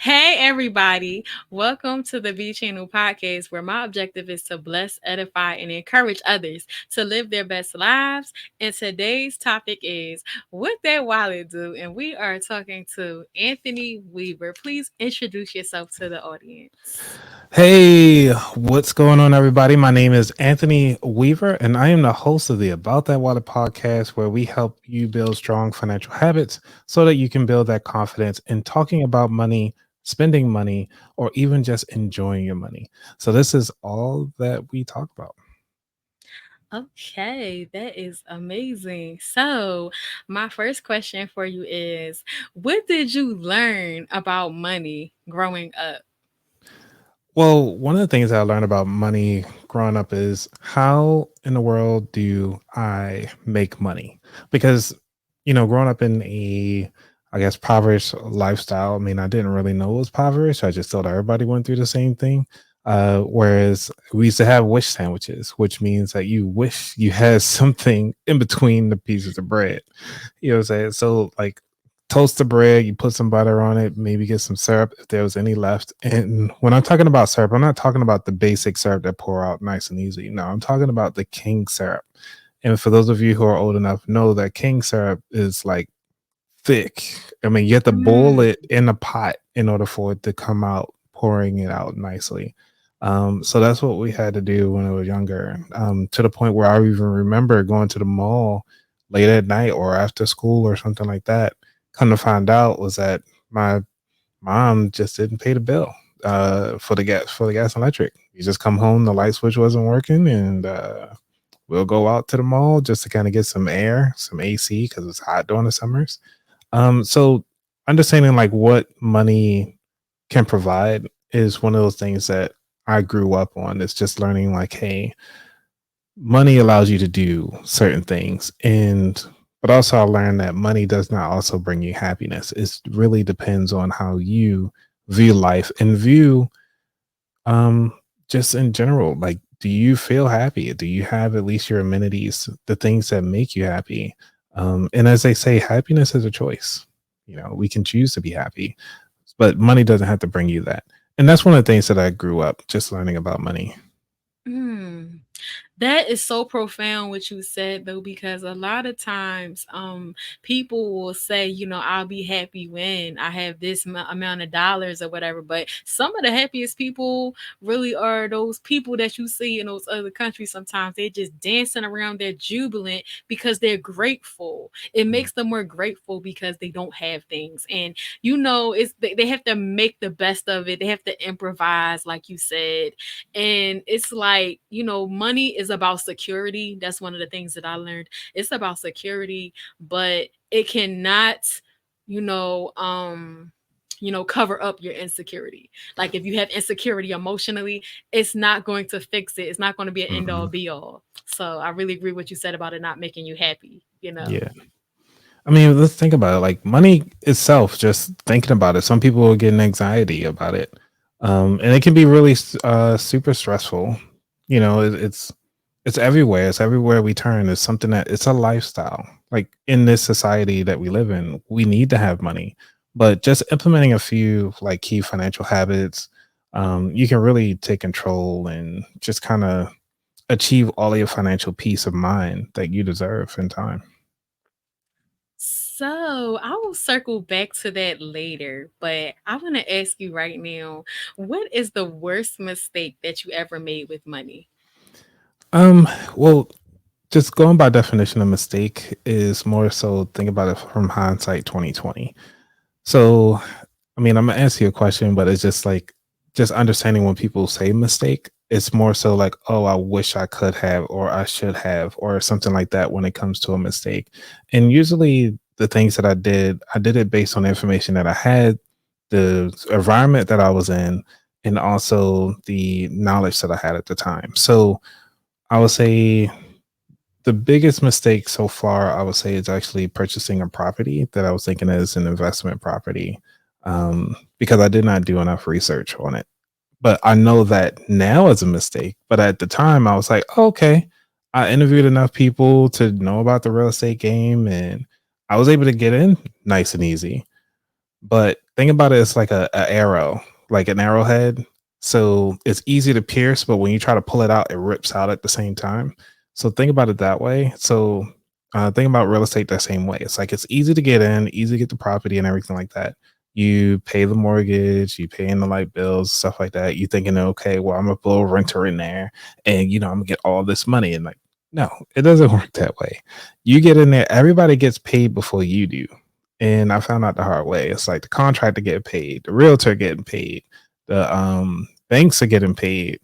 Hey, everybody. Welcome to the B Channel podcast, where my objective is to bless, edify, and encourage others to live their best lives. And today's topic is what that wallet do. And we are talking to Anthony Weaver. Please introduce yourself to the audience. Hey, what's going on, everybody? My name is Anthony Weaver, and I am the host of the About That Water podcast, where we help you build strong financial habits so that you can build that confidence in talking about money, spending money, or even just enjoying your money. So, this is all that we talk about. Okay, that is amazing. So, my first question for you is what did you learn about money growing up? Well, one of the things I learned about money growing up is how in the world do I make money? Because, growing up in I guess, impoverished lifestyle, I mean, I didn't really know it was impoverished. I just thought everybody went through the same thing. Whereas we used to have wish sandwiches, which means that you wish you had something in between the pieces of bread. You know what I'm saying? So, like, toast the bread, you put some butter on it, maybe get some syrup if there was any left. And when I'm talking about syrup, I'm not talking about the basic syrup that pour out nice and easy. No, I'm talking about the king syrup. And for those of you who are old enough, know that king syrup is like thick. I mean, you have to boil Mm, it in a pot in order for it to come out, pouring it out nicely. So that's what we had to do when I was younger. To the point where I even remember going to the mall late at night or after school or something like that. Come to find out was that my mom just didn't pay the bill for the gas and electric. You just come home, the light switch wasn't working, and we'll go out to the mall just to kind of get some air, some AC because it's hot during the summers. So understanding like what money can provide is one of those things that I grew up on. It's just learning like, hey, money allows you to do certain things, and but also I learned that money does not also bring you happiness. It really depends on how you view life and view um just in general. Like, do you feel happy? Do you have at least your amenities, the things that make you happy? And as they say, happiness is a choice. We can choose to be happy, but money doesn't have to bring you that. And that's one of the things that I grew up just learning about money. mm. That is so profound what you said though, because a lot of times people will say, I'll be happy when I have this amount of dollars or whatever. But some of the happiest people really are those people that you see in those other countries. Sometimes they're just dancing around, they're jubilant because they're grateful. It makes them more grateful because they don't have things. And it's they have to make the best of it. They have to improvise, like you said. And it's like, money is about security. That's one of the things that I learned. It's about security, but it cannot, you know, um, cover up your insecurity. Like if you have insecurity emotionally, it's not going to fix it. It's not going to be an end all Hmm. be all. So I really agree what you said about it not making you happy. Yeah. I mean, let's think about it. Like money itself, just thinking about it, some people will get an anxiety about it. And it can be really super stressful. It's everywhere. It's everywhere we turn. It's something that it's a lifestyle. Like in this society that we live in, we need to have money. But just implementing a few like key financial habits, you can really take control and just kind of achieve all of your financial peace of mind that you deserve in time. So I will circle back to that later, but I want to ask you right now, what is the worst mistake that you ever made with money? Well, just going by definition of mistake is more so think about it from hindsight 2020. So, I mean, I'm gonna answer your question, but it's just like just understanding when people say mistake, it's more so like, oh, I wish I could have or I should have or something like that when it comes to a mistake. And usually the things that I did it based on the information that I had, the environment that I was in, and also the knowledge that I had at the time. So I would say the biggest mistake so far, I would say, is actually purchasing a property that I was thinking is an investment property, because I did not do enough research on it. But I know that now is a mistake. But at the time, I was like, oh, okay, I interviewed enough people to know about the real estate game, and I was able to get in nice and easy. But think about it as like a arrow, like an arrowhead. So it's easy to pierce, but when you try to pull it out, it rips out at the same time. So think about it that way. So think about real estate the same way. It's like it's easy to get in, easy to get the property and everything like that. You pay the mortgage, you pay in the light bills, stuff like that. You thinking, okay, well, I'm a little renter in there, and I'm gonna get all this money. And like, no, it doesn't work that way. You get in there, everybody gets paid before you do. And I found out the hard way. It's like the contractor getting paid, the realtor getting paid, the banks are getting paid,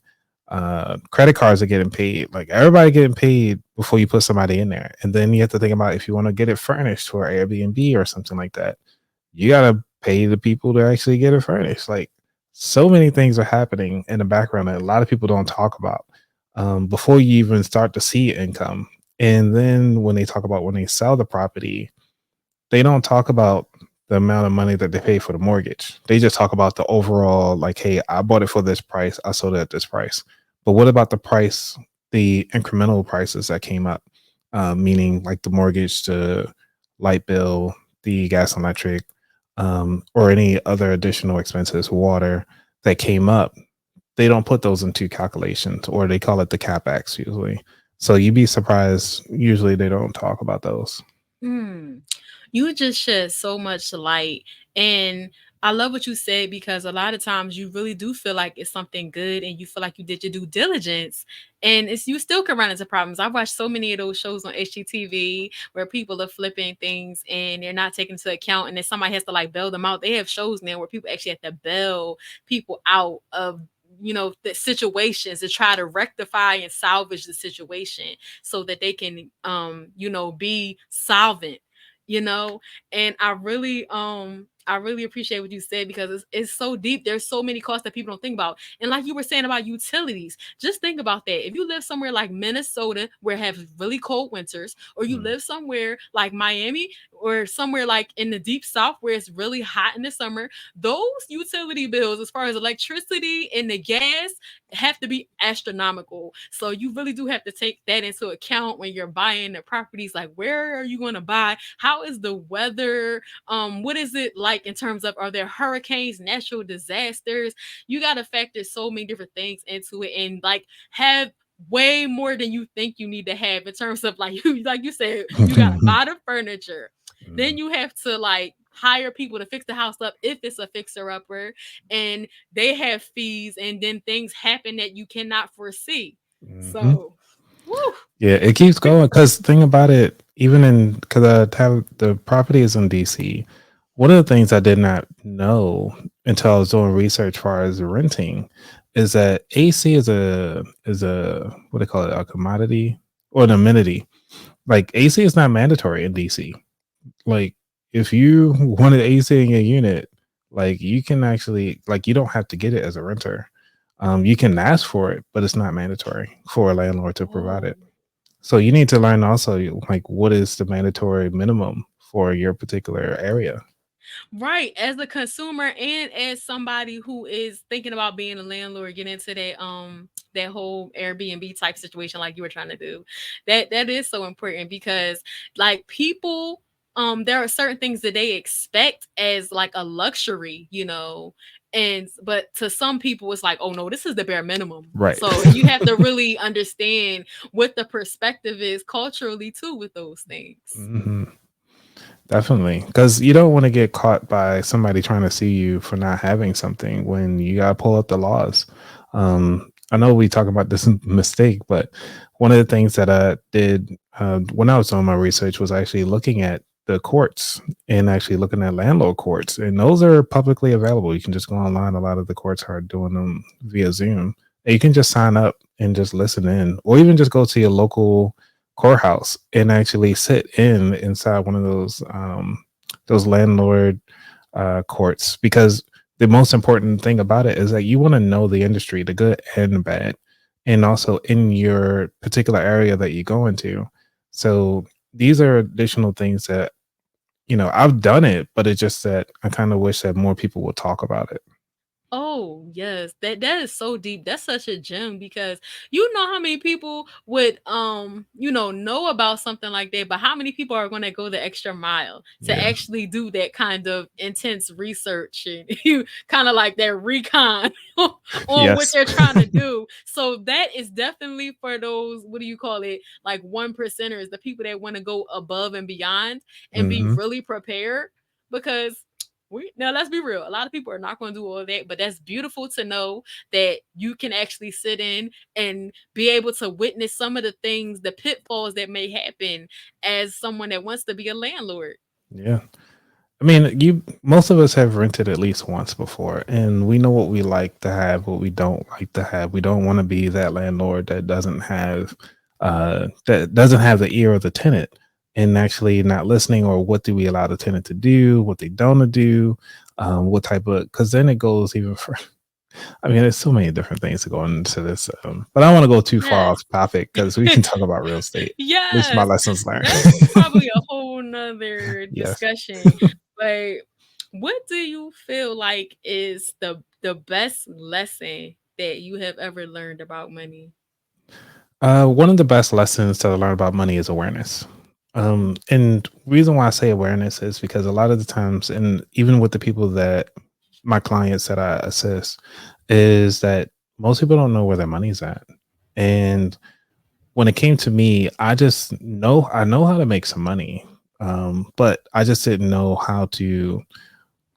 credit cards are getting paid. Like everybody getting paid before you put somebody in there. And then you have to think about if you want to get it furnished for Airbnb or something like that, you gotta pay the people to actually get it furnished. Like so many things are happening in the background that a lot of people don't talk about before you even start to see income. And then when they talk about when they sell the property, they don't talk about the amount of money that they pay for the mortgage. They just talk about the overall, like, hey, I bought it for this price, I sold it at this price. But what about the price, the incremental prices that came up? Meaning like the mortgage, the light bill, the gas and electric, or any other additional expenses, water that came up. They don't put those into calculations, or they call it the capex usually. So you'd be surprised. Usually they don't talk about those. Mm. You just shed so much light. And I love what you said because a lot of times you really do feel like it's something good and you feel like you did your due diligence. And it's you still can run into problems. I've watched so many of those shows on HGTV where people are flipping things and they're not taking into account, and then somebody has to like bail them out. They have shows now where people actually have to bail people out of the situations to try to rectify and salvage the situation so that they can be solvent, you know. And I really appreciate what you said because it's so deep. There's so many costs that people don't think about. And like you were saying about utilities, just think about that. If you live somewhere like Minnesota where it has really cold winters, or you Mm. live somewhere like Miami or somewhere like in the deep south where it's really hot in the summer, those utility bills as far as electricity and the gas have to be astronomical. So you really do have to take that into account when you're buying the properties. Like, where are you going to buy? How is the weather? What is it like in terms of, are there hurricanes, natural disasters? You got to factor so many different things into it, and like have way more than you think you need to have in terms of like you like you said, you got to buy the furniture, then you have to like hire people to fix the house up if it's a fixer upper, and they have fees, and then things happen that you cannot foresee. Mhm. So, woo. Yeah, it keeps going. Cause think about it, even in because the property is in DC. One of the things I did not know until I was doing research far as renting is that AC is a what they call it, a commodity or an amenity. Like AC is not mandatory in DC. Like if you wanted AC in your unit, like you can actually, like, you don't have to get it as a renter. You can ask for it, but it's not mandatory for a landlord to provide Oh. it. So you need to learn also, like, what is the mandatory minimum for your particular area. Right, as a consumer and as somebody who is thinking about being a landlord, get into that whole Airbnb type situation like you were trying to do. That is so important because like people, there are certain things that they expect as like a luxury, and but to some people it's like, oh no, this is the bare minimum. Right. So and you have to really understand what the perspective is culturally too with those things. hmm Definitely, because you don't want to get caught by somebody trying to sue you for not having something when you got to pull up the laws. I know we talk about this mistake, but one of the things that I did when I was doing my research was actually looking at the courts and actually looking at landlord courts, and those are publicly available. You can just go online. A lot of the courts are doing them via Zoom. And you can just sign up and just listen in, or even just go to your local courthouse and actually sit in inside one of those landlord courts, because the most important thing about it is that you want to know the industry, the good and the bad, and also in your particular area that you go into. So these are additional things that I've done it, but it's just that I kind of wish that more people would talk about it. Oh, yes. That is so deep. That's such a gem because you know how many people would know about something like that, but how many people are going to go the extra mile to Yeah. actually do that kind of intense research and you kind of like that recon on what Yes. they're trying to do. So that is definitely for those, what do you call it? Like one percenters, the people that want to go above and beyond and be Hmm. really prepared because now let's be real. A lot of people are not going to do all that, but that's beautiful to know that you can actually sit in and be able to witness some of the things, the pitfalls that may happen as someone that wants to be a landlord. Yeah. I mean, you most of us have rented at least once before, and we know what we like to have, what we don't like to have. We don't want to be that landlord that doesn't have the ear of the tenant and actually not listening, or what do we allow the tenant to do, what they don't do, what type of, because then it goes even for. I mean, there's so many different things to go into this, but I don't want to go too far Yes. off topic because we can talk about real estate. At least my Yes. lessons learned. That's probably a whole nother Yes. discussion. But what do you feel like is the best lesson that you have ever learned about money? One of the best lessons to learn about money is awareness. And reason why I say awareness is because a lot of the times, and even with the people that my clients that I assist, is that most people don't know where their money's at. And when it came to me, I know how to make some money, but I just didn't know how to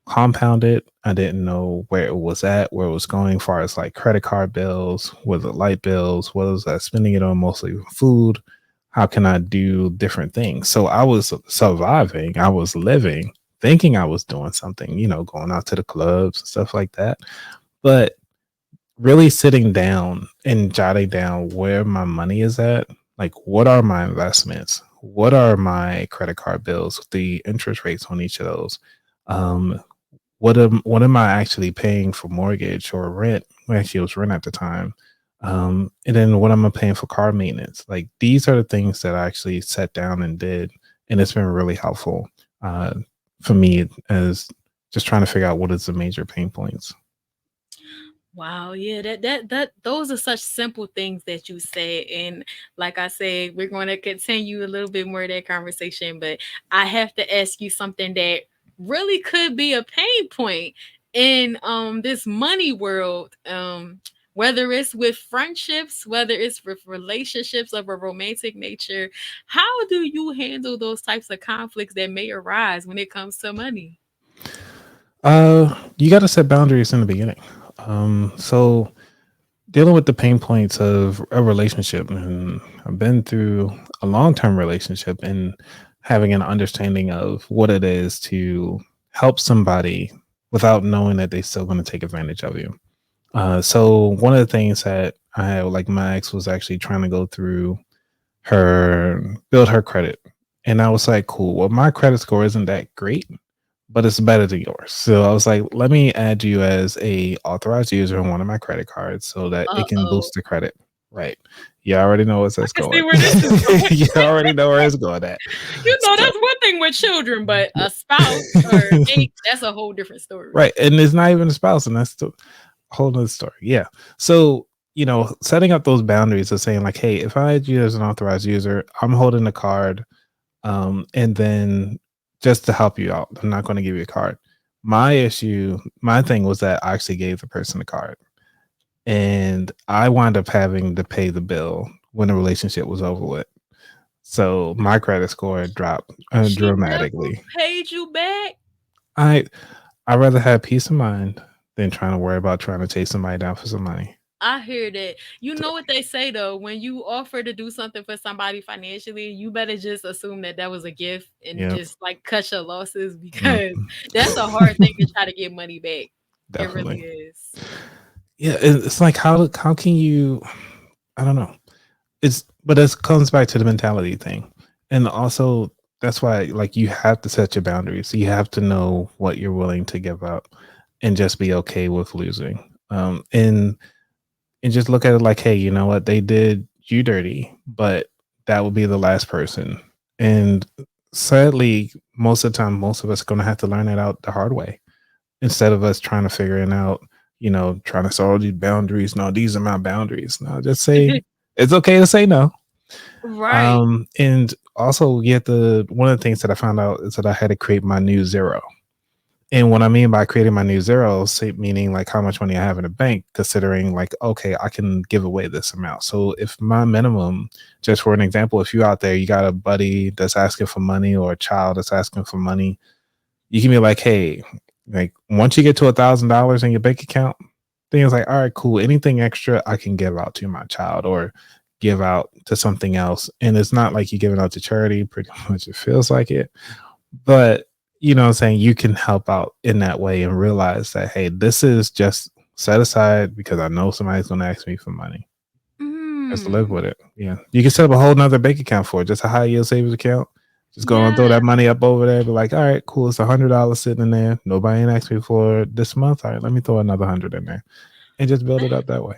compound it. I didn't know where it was at, where it was going, as far as like credit card bills, was it light bills, what was I spending it on, mostly food? How can I do different things? So I was surviving, I was living, thinking I was doing something, going out to the clubs and stuff like that. But really sitting down and jotting down where my money is at, like what are my investments? What are my credit card bills? The interest rates on each of those. Um, what am I actually paying for mortgage or rent? Well, actually, it was rent at the time. And then what am I paying for car maintenance? Like these are the things that I actually sat down and did, and it's been really helpful uh, for me as just trying to figure out what is the major pain points. Wow, yeah, that those are such simple things that you said. And like I said, we're going to continue a little bit more of that conversation, but I have to ask you something that really could be a pain point in this money world. Whether it's with friendships, whether it's with relationships of a romantic nature, how do you handle those types of conflicts that may arise when it comes to money? You got to set boundaries in the beginning. So dealing with the pain points of a relationship, and I've been through a long-term relationship, and having an understanding of what it is to help somebody without knowing that they're still going to take advantage of you. So one of the things that I had, like my ex was actually trying to go through her build her credit. And I was like, cool. Well, my credit score isn't that great, but it's better than yours. So I was like, let me add you as a authorized user on one of my credit cards so that it can Uh-oh. boost the credit. Right. You already know where I that's can see going. where this is going. You already know where it's going at. So That's one thing with children, but yeah. a spouse or date, that's a whole different story. Right. And it's not even a spouse, and that's the whole nother story. Yeah. So, setting up those boundaries of saying like, hey, if I add you as an authorized user, I'm holding the card. And then just to help you out, I'm not going to give you a card. My thing was that I actually gave the person the card, and I wound up having to pay the bill when the relationship was over with. So my credit score dropped She never dramatically. paid you back. I I rather have peace of mind than trying to worry about trying to chase somebody down for some money. I hear that. You So know what they say though, when you offer to do something for somebody financially, you better just assume that that was a gift and yeah, just like cut your losses because mhm. that's a hard thing to try to get money back. It really Definitely. is. Yeah, it's like how can you? I don't know. But it comes back to the mentality thing. And also that's why like you have to set your boundaries. You have to know what you're willing to give up and just be okay with losing. And just look at it like, hey, you know what? They did you dirty, but that will be the last person. And sadly, most of the time, most of us are gonna have to learn it out the hard way instead of us trying to figure it out, trying to set all these boundaries. No, these are my boundaries. No, just say it's okay to say no. Right. And also you have to one of the things that I found out is that I had to create my new zero. And what I mean by creating my new zero, say, meaning like how much money I have in a bank, considering like, okay, I can give away this amount. So if my minimum, just for an example, if you out there, you got a buddy that's asking for money or a child that's asking for money, you can be like, hey, like once you get to $1,000 in your bank account, then it's like, all right, cool. Anything extra I can give out to my child or give out to something else. And it's not like you're giving out to charity, pretty much it feels like it. But what I'm saying, you can help out in that way and realize that, hey, this is just set aside because I know somebody's gonna ask me for money. Just to live Mm. with it. Yeah. You can set up a whole nother bank account for it, just a high yield savings account. Just go and throw Yeah. that money up over there. Be like, all right, cool. It's $100 sitting in there. Nobody ain't asked me for it this month. All right, let me throw another 100 in there and just build it up that way.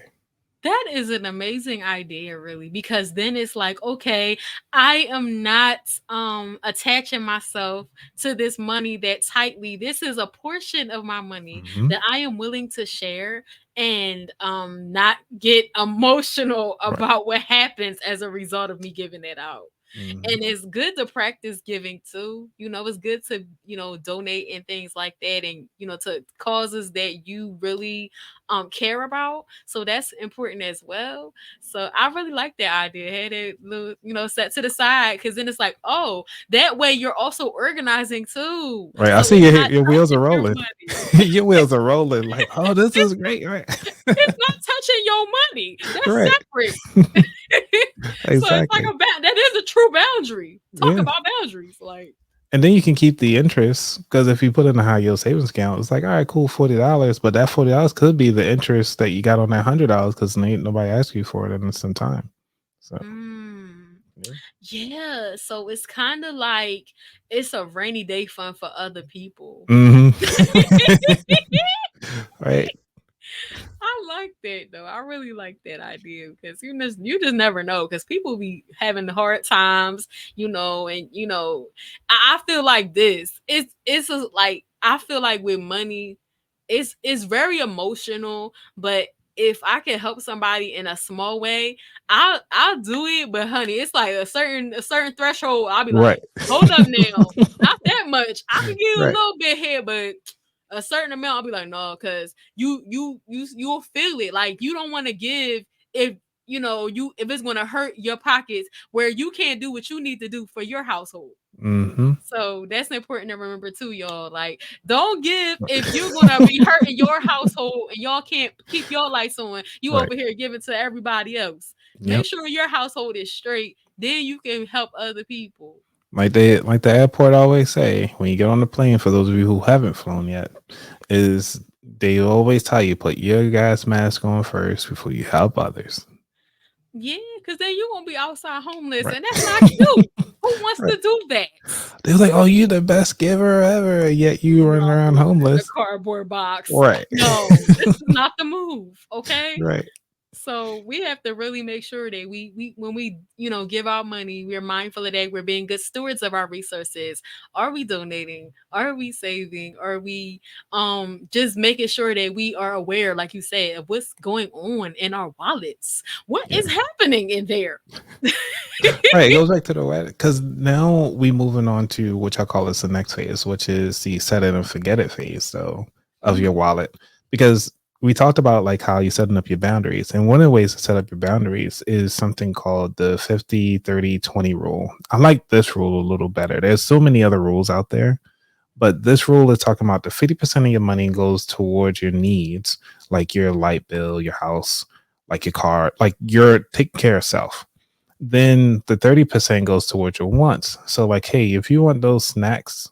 That is an amazing idea, really, because then it's like, okay, I am not attaching myself to this money that tightly. This is a portion of my money Hmm. that I am willing to share and not get emotional Right. about what happens as a result of me giving it out. Hmm. And it's good to practice giving too. It's good to, donate and things like that, and to causes that you really care about. So that's important as well. So I really like that idea. Had it little, set to the side, because then it's like, oh, that way you're also organizing too. Right. I So see it's your not your wheels are touching your rolling. money. Your wheels are rolling. Like, oh, this is great. Right. It's not touching your money. That's Right. separate. So it's like Exactly. that is a true boundary. Talk Yeah. about boundaries. Like, And then you can keep the interest because if you put in a high yield savings account, it's like, all right, cool, $40, but that $40 could be the interest that you got on that $100 because ain't nobody asked you for it in some time. So mm, yeah. yeah. So it's kind of like it's a rainy day fund for other people. Hmm. Right. I like that though. I really like that idea, because you just never know, because people be having hard times, and I feel like like I feel like with money, it's very emotional, but if I can help somebody in a small way, I'll do it. But honey, it's like a certain threshold. I'll be Right. like, hold up now, not that much. I can give you a Right. little bit here, but a certain amount, I'll be like, no, because you'll feel it. Like, you don't want to give if if it's gonna hurt your pockets, where you can't do what you need to do for your household. Hmm. So that's important to remember too, y'all. Like, don't give if you're gonna be hurting your household and y'all can't keep your lights on. You Right. over here giving to everybody else. Make Yep. sure your household is straight. Then you can help other people. Like the airport always say, when you get on the plane, for those of you who haven't flown yet, is they always tell you put your gas mask on first before you help others. Yeah, because then you're gonna be outside homeless, Right. and that's not cute. Who wants Right. to do that? They're like, "Oh, you the best giver ever," yet you running around No, in a homeless. cardboard box. Right. No, this is not the move. Okay. Right. So we have to really make sure that we when we give our money, we're mindful of that. We're being good stewards of our resources. Are we donating? Are we saving? Are we just making sure that we are aware, like you said, of what's going on in our wallets? What Yeah. is happening in there? Right. It goes back to the wedding because now we moving on to which I call this the next phase, which is the set it and forget it phase, though, of your Mhm. wallet. Because we talked about like how you're setting up your boundaries. And one of the ways to set up your boundaries is something called the 50/30/20 rule. I like this rule a little better. There's so many other rules out there, but this rule is talking about the 50% of your money goes towards your needs, like your light bill, your house, like your car, like you're taking care of self. Then the 30% goes towards your wants. So, like, hey, if you want those snacks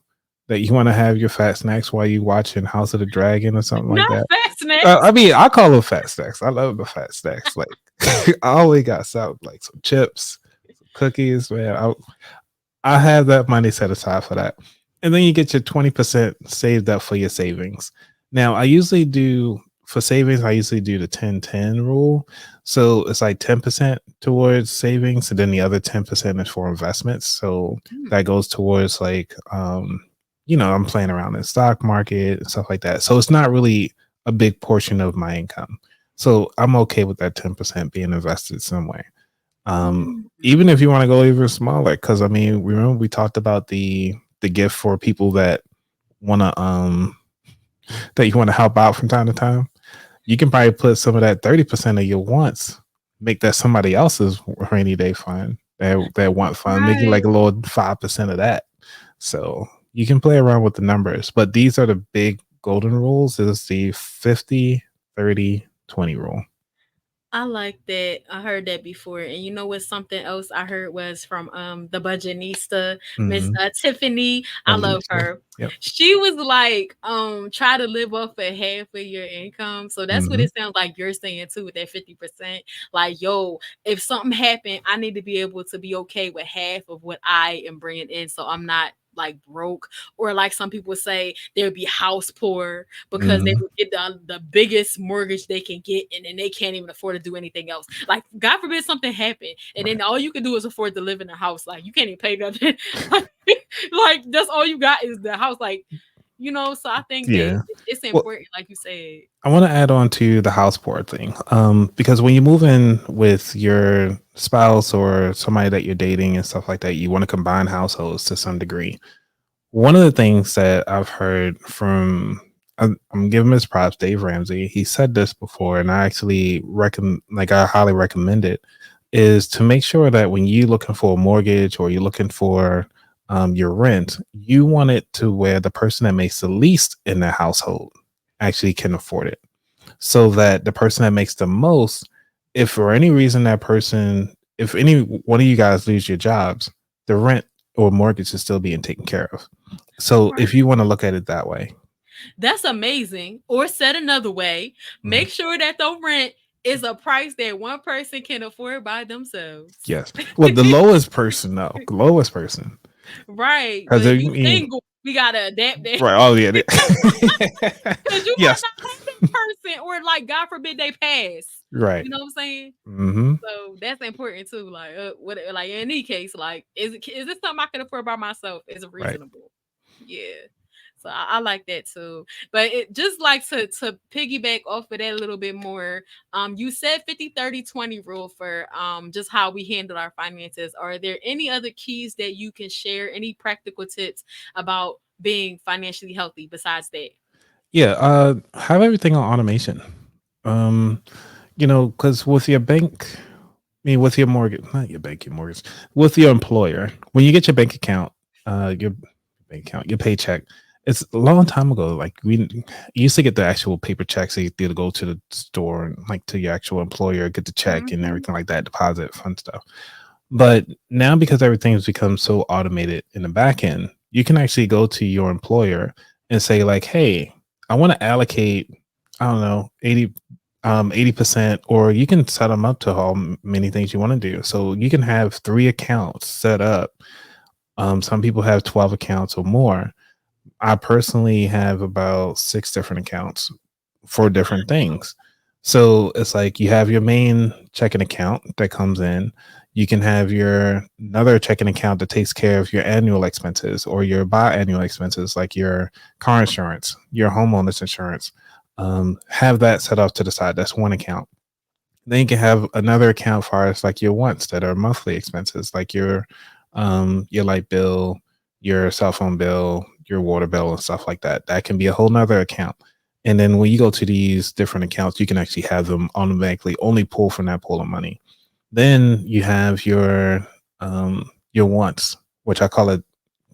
that you want to have your fat snacks while you watching House of the Dragon or something like Not that. fast snacks. I mean, I call them fat snacks. I love the fat snacks. Like, I always got some, like some chips, some cookies, man. I have that money set aside for that. And then you get your 20% saved up for your savings. Now, I usually do for savings, I usually do the 10/10 rule. So it's like 10% towards savings, and then the other 10% is for investments. So Mm. that goes towards like I'm playing around in the stock market and stuff like that. So it's not really a big portion of my income. So I'm okay with that 10% being invested somewhere. Mm. Even if you want to go even smaller, because I mean, remember we talked about the gift for people that want to that you want to help out from time to time. You can probably put some of that 30% of your wants, make that somebody else's rainy day fund, that want fund, make it Right. like a little 5% of that. So you can play around with the numbers, but these are the big golden rules is the 50, 30, 20 rule. I like that. I heard that before. And you know what? Something else I heard was from the budgetista, Miss Mm-hmm. Tiffany. I From love Lisa. her. Yep. She was like, try to live off of half of your income. So that's what Mm-hmm. it sounds like you're saying too with that 50%. Like, yo, if something happened, I need to be able to be okay with half of what I am bringing in. So I'm not like broke, or like some people say they'll be house poor because they Mm-hmm. will get the biggest mortgage they can get, and then they can't even afford to do anything else. Like, God forbid something happen, and then Right. all you can do is afford to live in a house. Like, you can't even pay nothing. Like, that's all you got is the house. Like, so I think that Yeah. it's Well, important, like you said. I want to add on to the house board thing, because when you move in with your spouse or somebody that you're dating and stuff like that, you want to combine households to some degree. One of the things that I've heard from, I'm giving his props, Dave Ramsey. He said this before, and I actually recommend, like, I highly recommend it. Is to make sure that when you're looking for a mortgage or you're looking for your rent, you want it to where the person that makes the least in the household actually can afford it, so that the person that makes the most, if for any reason that person, if any one of you guys lose your jobs, the rent or mortgage is still being taken care of. So if you want to look at it that way. That's amazing. Or said another way, Mhm. make sure that the rent is a price that one person can afford by themselves. Yes. Well, the lowest person, no, the lowest person. Right. Because But I you mean, single, we gotta adapt that. right. Oh, yeah. Because you might Yes. not have that person, or like God forbid they pass. Right. You know what I'm saying? Hmm. So that's important too. Like, what, like in any case, like, is this something I can afford by myself? Is it Right. reasonable? Yeah. So I like that too. But it just like to piggyback off of that a little bit more. You said 50-30-20 rule for just how we handle our finances. Are there any other keys that you can share? Any practical tips about being financially healthy besides that? Yeah. Have everything on automation. Um, because with your bank, I mean, with your mortgage, not your bank, your mortgage, with your employer, when you get your bank account, your bank account, your paycheck, it's a long time ago. Like we used to get the actual paper checks. So you had to go to the store and like to your actual employer, get the check and Mhm. everything like that, deposit, fun stuff. But now because everything has become so automated in the back end, you can actually go to your employer and say like, "Hey, I want to allocate, I don't know, 80%, or you can set them up to how many things you want to do. So you can have 3 accounts set up. Some people have 12 accounts or more. I personally have about 6 different accounts for different things. So it's like you have your main checking account that comes in. You can have your another checking account that takes care of your annual expenses or your biannual expenses, like your car insurance, your homeowners insurance. Have that set off to the side. That's one account. Then you can have another account for us like your wants that are monthly expenses, like your light bill, your cell phone bill, your water bill, and stuff like that. That can be a whole nother account. And then when you go to these different accounts, you can actually have them automatically only pull from that pool of money. Then you have your wants, which I call it,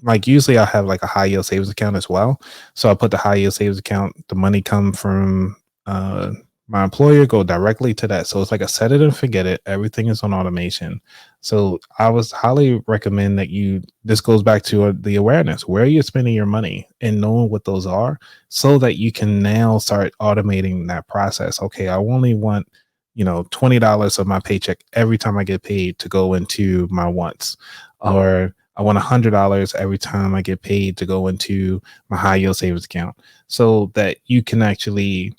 like usually I have like a high yield savings account as well. So I put the high yield savings account, the money come from uh my employer, go directly to that. So it's like a set it and forget it. Everything is on automation. So I was highly recommend that you, this goes back to the awareness, where you're spending your money and knowing what those are, so that you can now start automating that process. Okay, I only want, $20 of my paycheck every time I get paid to go into my wants, or I want $100 every time I get paid to go into my high yield savings account, so that you can actually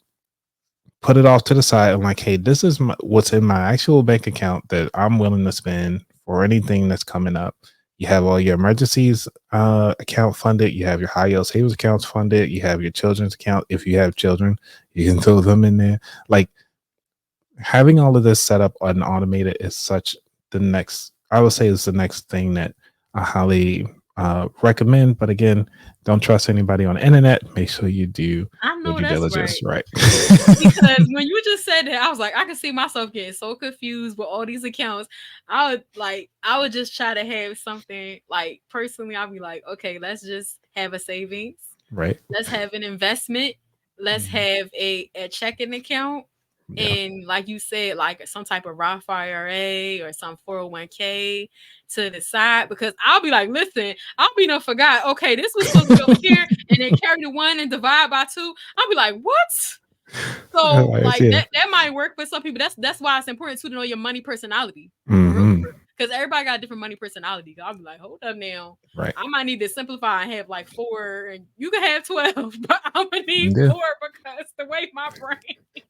put it off to the side and like, hey, this is what's in my actual bank account that I'm willing to spend for anything that's coming up. You have all your emergencies account funded. You have your high yield savings accounts funded. You have your children's account. If you have children, you can throw them in there. Like having all of this set up and automated is such the next. I would say is the next thing that I highly recommend. But again, don't trust anybody on the internet. Make sure you do I your know due that's diligence right. right. Because when you just said that, I was like, I could see myself getting so confused with all these accounts. I would just try to have something like personally. I'll be like, okay, let's just have a savings. Right. Let's have an investment. Let's Mhm. have a checking account. Yeah. And like you said, like some type of Roth IRA or some 401k to the side. Because I'll be like, listen, I'll be no forgot. Okay, this was supposed to be over here, and then carry the one and divide by two. I'll be like, what? So, Like, like, yeah. that might work for some people. That's why it's important too to know your money personality. For real, Hmm. because everybody got a different money personality. I'll be like, hold up now. Right. I might need to simplify and have like 4, and you can have 12, but I'm gonna need Yeah. 4 because the way my brain.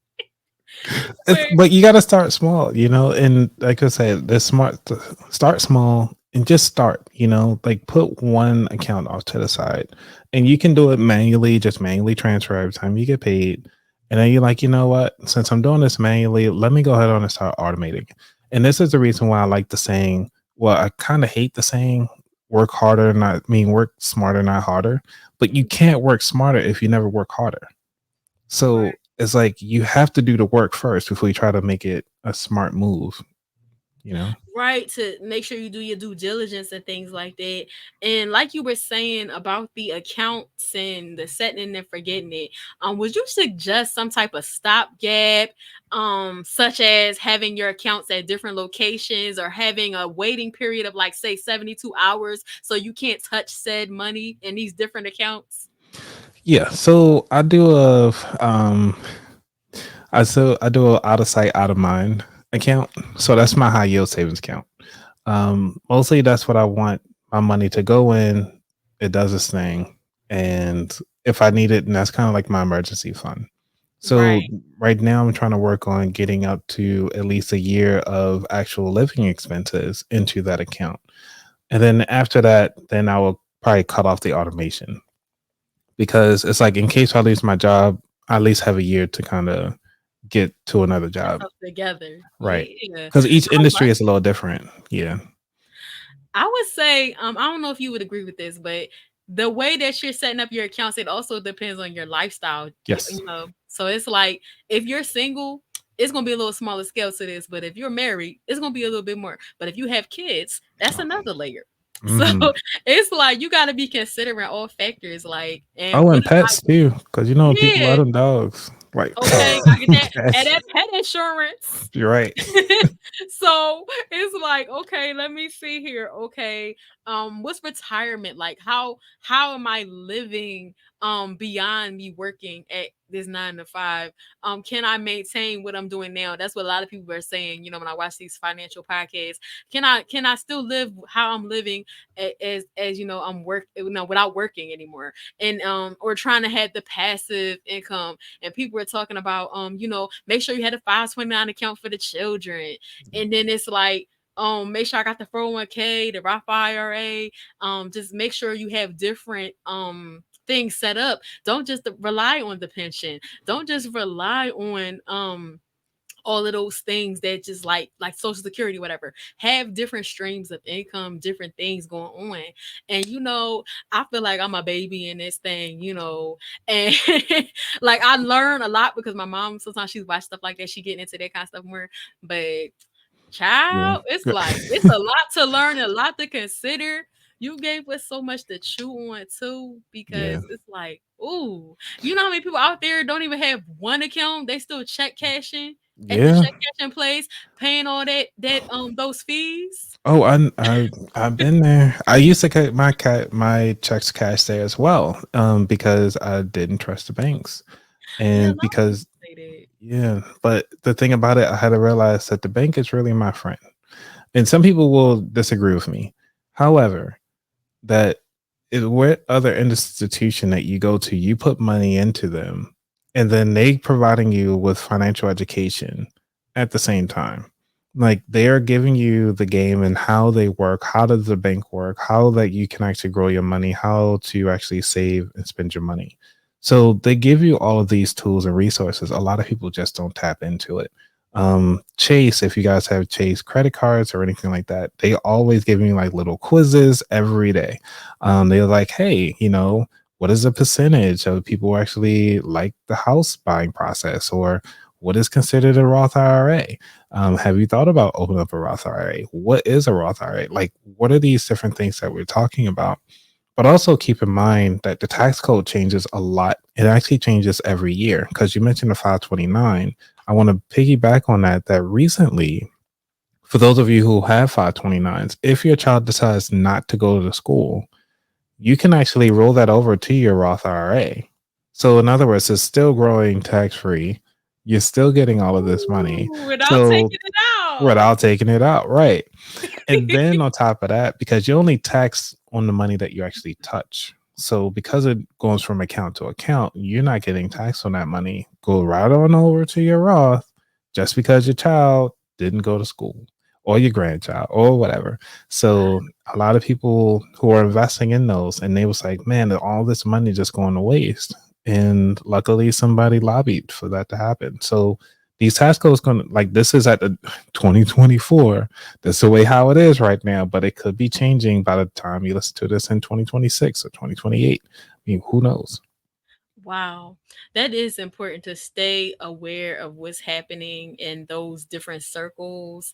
It's, But but you got to start small, and like I said, the smart start small and just start, like put one account off to the side and you can do it manually, just manually transfer every time you get paid. And then you're like, you know what? Since I'm doing this manually, let me go ahead on and start automating. And this is the reason why I like the saying, well, I kind of hate the saying work harder, not I mean work smarter, not harder. But you can't work smarter if you never work harder. right. So it's like you have to do the work first before you try to make it a smart move, you know? Right, to make sure you do your due diligence and things like that. And like you were saying about the accounts and the setting and forgetting it, would you suggest some type of stopgap, such as having your accounts at different locations or having a waiting period of like say 72 hours so you can't touch said money in these different accounts? Yeah. So I do a out of sight, out of mind account. So that's my high yield savings account. Mostly that's what I want my money to go in. It does its thing. And if I need it, and that's kind of like my emergency fund. So Right. right now I'm trying to work on getting up to at least a year of actual living expenses into that account. And then after that, then I will probably cut off the automation because it's like in case I lose my job, I at least have a year to kind of get to another job. Yourself together. Right. Yeah. Because each I industry like is a little different. Yeah. I would say, I don't know if you would agree with this, but the way that you're setting up your accounts, it also depends on your lifestyle. Yes. So it's like if you're single, it's gonna be a little smaller scale to this, but if you're married, it's gonna be a little bit more. But if you have kids, that's another layer. So Hmm. it's like you gotta be considering all factors, like, and Oh, what and is pets too, because people love yeah, them dogs. Like, okay, gotta get that and cats. that pet insurance. You're right. So it's like, okay, let me see here. Okay, what's retirement like? How am I living beyond me working at this 9 to 5? Can I maintain what I'm doing now? That's what a lot of people are saying. When I watch these financial podcasts, can I still live how I'm living as I'm without working anymore, and or trying to have the passive income. And people are talking about make sure you had a 529 account for the children. And then it's like, make sure I got the 401k, the Roth IRA. Just make sure you have different things set up. Don't just rely on the pension. Don't just rely on all of those things that just like social security, whatever. Have different streams of income, different things going on. And I feel like I'm a baby in this thing, and like I learn a lot because my mom sometimes she's watch stuff like that, she getting into that kind of stuff more. But Yeah. child, it's Good. like it's a lot to learn, a lot to consider. You gave us so much to chew on too, Yeah. because it's like, ooh, you know how many people out there don't even have one account? They still check cashing at the Yeah. check cashing place, paying all that those fees. Oh, I've been there. I used to cut my checks cash there as well, because I didn't trust the banks, Yeah, a and lot of people because say that. yeah. But the thing about it, I had to realize that the bank is really my friend, and some people will disagree with me. However, that is what other institution that you go to, you put money into them, and then they providing you with financial education at the same time. Like they are giving you the game and how they work, how does the bank work, how that you can actually grow your money, how to actually save and spend your money. So they give you all of these tools and resources. A lot of people just don't tap into it. Chase, if you guys have Chase credit cards or anything like that, they always give you like little quizzes every day. They're like, hey, what is the percentage of people who actually like the house buying process, or what is considered a Roth IRA? Have you thought about opening up a Roth IRA? What is a Roth IRA? Like, what are these different things that we're talking about? But also keep in mind that the tax code changes a lot. It actually changes every year because you mentioned the 529. I want to piggyback on that. That recently, for those of you who have 529s, if your child decides not to go to school, you can actually roll that over to your Roth IRA. So, in other words, it's still growing tax free. You're still getting all of this money. Ooh, without So, taking it out. without taking it out, right? And then on top of that, because you only tax on the money that you actually touch. So because it goes from account to account, you're not getting taxed on that money. Go right on over to your Roth just because your child didn't go to school or your grandchild or whatever. So a lot of people who are investing in those and they was like, man, all this money just going to waste. And luckily somebody lobbied for that to happen. So these tax codes going to like this is at the 2024. That's the way how it is right now, but it could be changing by the time you listen to this in 2026 or 2028. I mean, who knows? Wow. That is important to stay aware of what's happening in those different circles.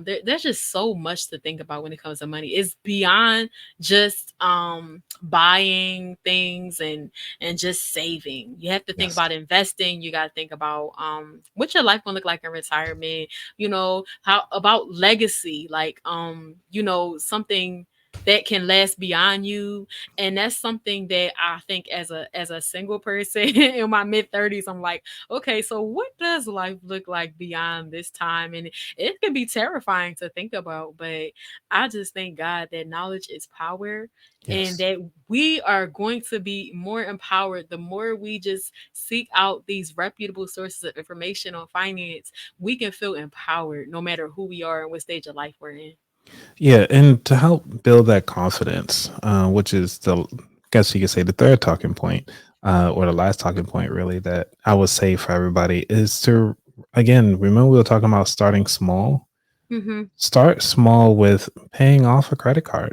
There's just so much to think about when it comes to money. It's beyond just buying things and just saving. You have to think Yes. about investing. You got to think about what your life gonna look like in retirement. How about legacy, like something that can last beyond you. And that's something that I think as a single person in my mid 30s, I'm like, okay, so what does life look like beyond this time? And it can be terrifying to think about, but I just thank God that knowledge is power, and Yes. that we are going to be more empowered the more we just seek out these reputable sources of information on finance. We can feel empowered no matter who we are and what stage of life we're in. Yeah, and to help build that confidence, which is guess you could say the third talking point, or the last talking point, really, that I would say for everybody is to, again, remember we were talking about starting small. Hmm. Start small with paying off a credit card.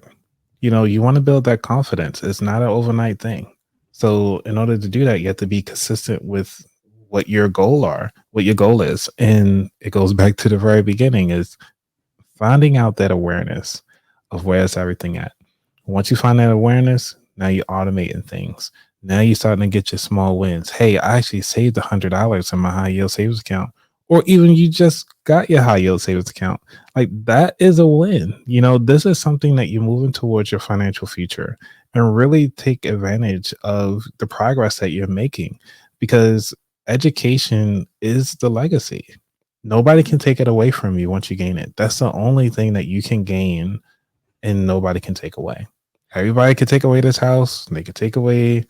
You want to build that confidence. It's not an overnight thing. So, in order to do that, you have to be consistent with what your goal is. And it goes back to the very beginning is finding out that awareness of where's everything at. Once you find that awareness, now you're automating things. Now you're starting to get your small wins. Hey, I actually saved $100 in my high yield savings account. Or even you just got your high yield savings account. Like that is a win. This is something that you're moving towards your financial future, and really take advantage of the progress that you're making, because education is the legacy. Nobody can take it away from you once you gain it. That's the only thing that you can gain and nobody can take away. Everybody can take away this house. They can take away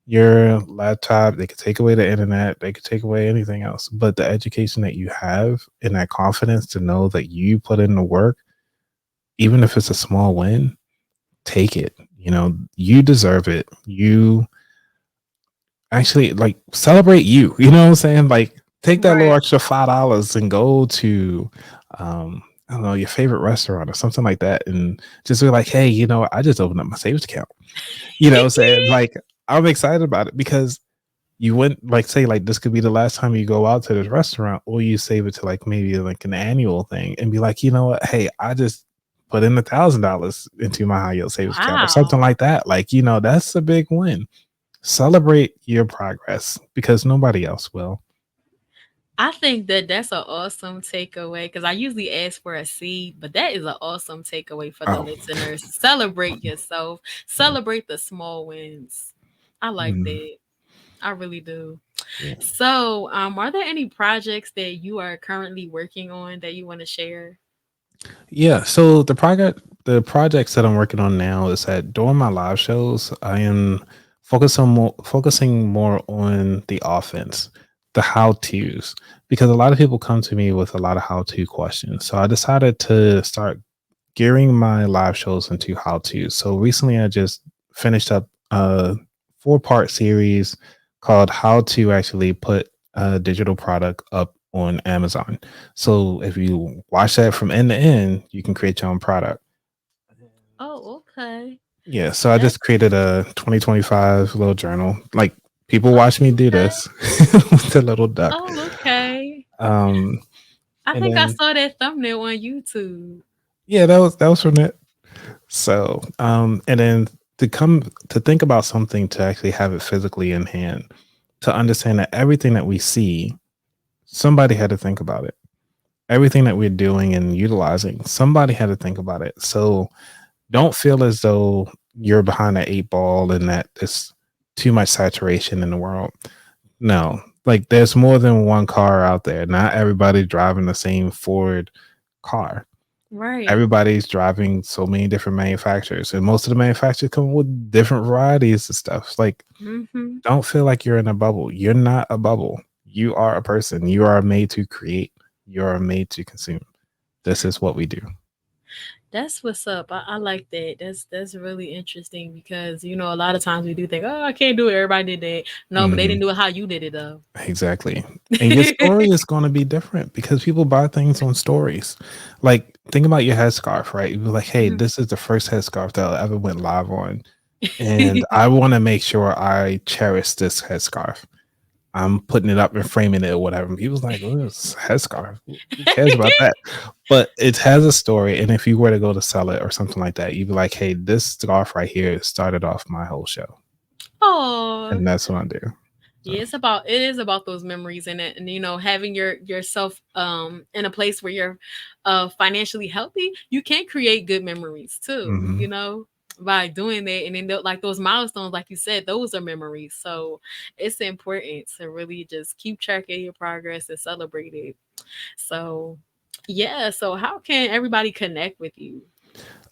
your laptop. They can take away the internet. They can take away anything else. But the education that you have and that confidence to know that you put in the work, even if it's a small win, take it. You deserve it. You actually like celebrate you. You know what I'm saying? Like take that little Right. extra $5 and go to I don't know, your favorite restaurant or something like that, and just be like, hey, I just opened up my savings account. What I'm saying? Like I'm excited about it because you went like say like this could be the last time you go out to this restaurant, or you save it to like maybe like an annual thing and be like, you know what, hey, I just put in $1,000 into my high yield savings account or something Wow. like that. Like, that's a big win. Celebrate your progress because nobody else will. I think that that's an awesome takeaway because I usually ask for a seed, but that is an awesome takeaway for the Oh, listeners. Celebrate yourself, yeah. celebrate the small wins. I like Mm, that. I really do. yeah. So, are there any projects that you are currently working on that you want to share? Yeah. So the projects that I'm working on now is that during my live shows, I am focusing more on the offense. the how to's, because a lot of people come to me with a lot of how to questions. So I decided to start gearing my live shows into how to. So recently, I just finished up a 4-part series called "How to Actually Put a Digital Product Up on Amazon." So if you watch that from end to end, you can create your own product. Oh, okay. Yeah, so I That's just created a 2025 little journal. Like, people oh, watch me do okay. this with the little duck. Oh, okay. Um, I and think I then saw that thumbnail on YouTube. yeah, that was from it. So, and then to think about something, to actually have it physically in hand, to understand that everything that we see, somebody had to think about it. Everything that we're doing and utilizing, somebody had to think about it. So don't feel as though you're behind the 8 ball and that there's too much saturation in the world. No, like, there's more than one car out there. Not everybody's driving the same Ford car. Right. Everybody's driving so many different manufacturers, and most of the manufacturers come with different varieties of stuff. Like, Mhm. don't feel like you're in a bubble. You're not a bubble. You are a person. You are made to create. You are made to consume. This is what we do. That's what's up. I like that. That's really interesting because a lot of times we do think, oh, I can't do it. Everybody did that. No, but they Mhm. didn't do it how you did it though. Exactly. And your story is going to be different because people buy things on stories. Like, think about your headscarf, right? You're like, hey, Mhm. this is the first headscarf that I ever went live on. And I want to make sure I cherish this headscarf. I'm putting it up and framing it or whatever. And people's like, oh, it's a headscarf. Who cares about that? But it has a story. And if you were to go to sell it or something like that, you'd be like, hey, this scarf right here started off my whole show. Oh, And that's what I do. So, yeah, it is about those memories and it, and having yourself in a place where you're financially healthy, you can create good memories too, mhm. by doing that. And then like those milestones, like you said, those are memories. So it's important to really just keep track of your progress and celebrate it. So yeah, so how can everybody connect with you?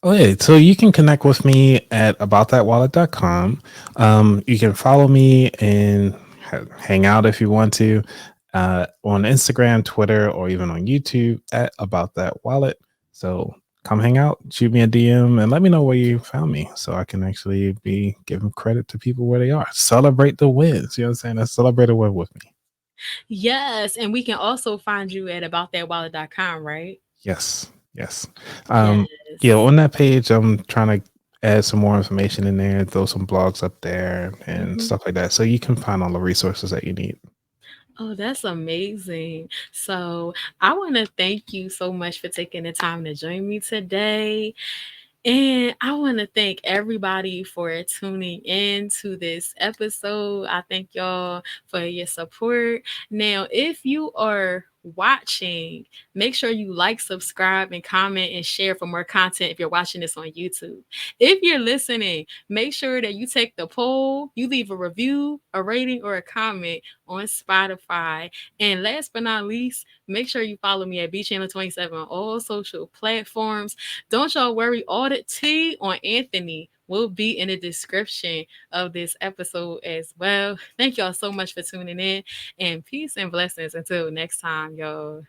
Okay, so you can connect with me at aboutthatwallet.com. You can follow me and hang out if you want to, on Instagram, Twitter, or even on YouTube at About That Wallet. So come hang out, shoot me a DM, and let me know where you found me so I can actually be giving credit to people where they are. Celebrate the wins. You know what I'm saying? Let's celebrate a win with me. Yes, and we can also find you at aboutthatwallet.com, right? Yes, yes. Yeah, Yes. on that page, I'm trying to add some more information in there, throw some blogs up there and Mhm. stuff like that, so you can find all the resources that you need. Oh, that's amazing. So, I want to thank you so much for taking the time to join me today. And I want to thank everybody for tuning in to this episode. I thank y'all for your support. Now, if you are watching, make sure you like, subscribe, and comment and share for more content if you're watching this on YouTube. If you're listening, make sure that you take the poll, you leave a review, a rating, or a comment on Spotify. And last but not least, make sure you follow me at B Channel 27 on all social platforms. Don't y'all worry, all the tea on Anthony will be in the description of this episode as well. Thank y'all so much for tuning in, and peace and blessings until next time, y'all.